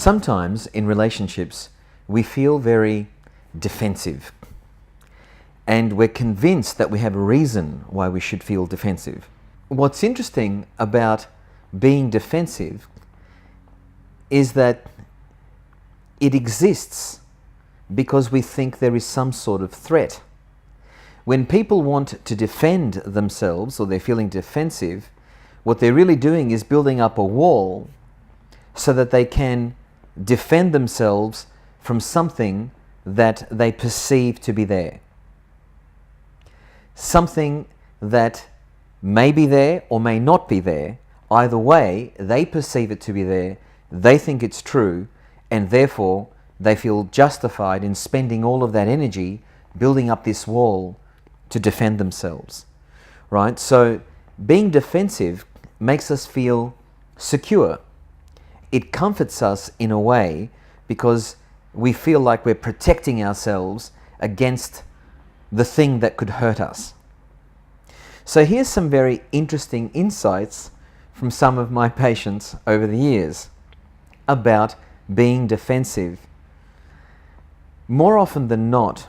Sometimes in relationships, we feel very defensive, and we're convinced that we have a reason why we should feel defensive. What's interesting about being defensive is that it exists because we think there is some sort of threat. When people want to defend themselves, or they're feeling defensive, what they're really doing is building up a wall so that they can defend themselves from something that they perceive to be there. Something that may be there or may not be there. Either way, they perceive it to be there, they think it's true, and therefore they feel justified in spending all of that energy building up this wall to defend themselves. Right? So being defensive makes us feel secure. It comforts us in a way because we feel like we're protecting ourselves against the thing that could hurt us. So here's some very interesting insights from some of my patients over the years about being defensive. More often than not,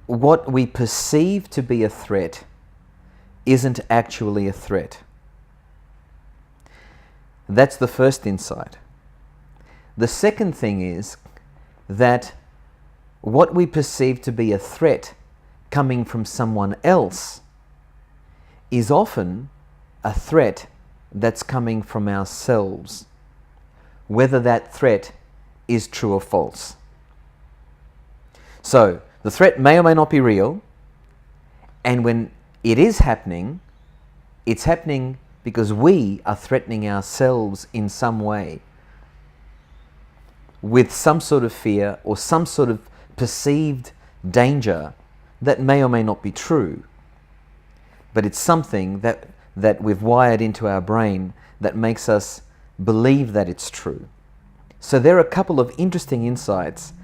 what we perceive to be a threat isn't actually a threat. That's the first insight. The second thing is that what we perceive to be a threat coming from someone else is often a threat that's coming from ourselves, whether that threat is true or false. So the threat may or may not be real, and when it is happening, it's happening because we are threatening ourselves in some way with some sort of fear or some sort of perceived danger that may or may not be true. But it's something that we've wired into our brain that makes us believe that it's true. So there are a couple of interesting insights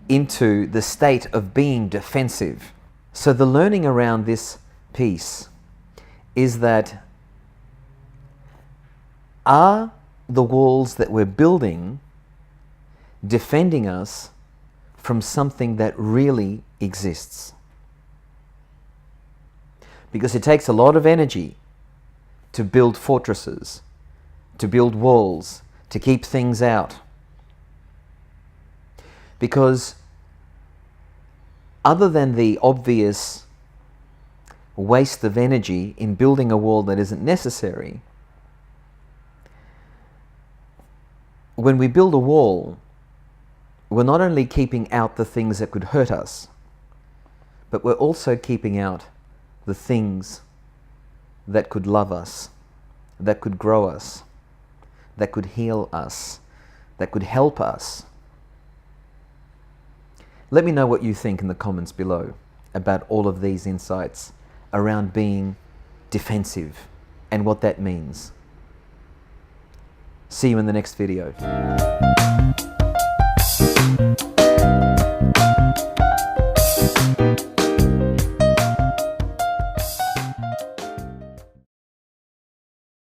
into the state of being defensive. So the learning around this piece is that, are the walls that we're building defending us from something that really exists? Because it takes a lot of energy to build fortresses, to build walls, to keep things out. Because other than the obvious waste of energy in building a wall that isn't necessary, when we build a wall, we're not only keeping out the things that could hurt us, but we're also keeping out the things that could love us, that could grow us, that could heal us, that could help us. Let me know what you think in the comments below about all of these insights around being defensive and what that means. See you in the next video.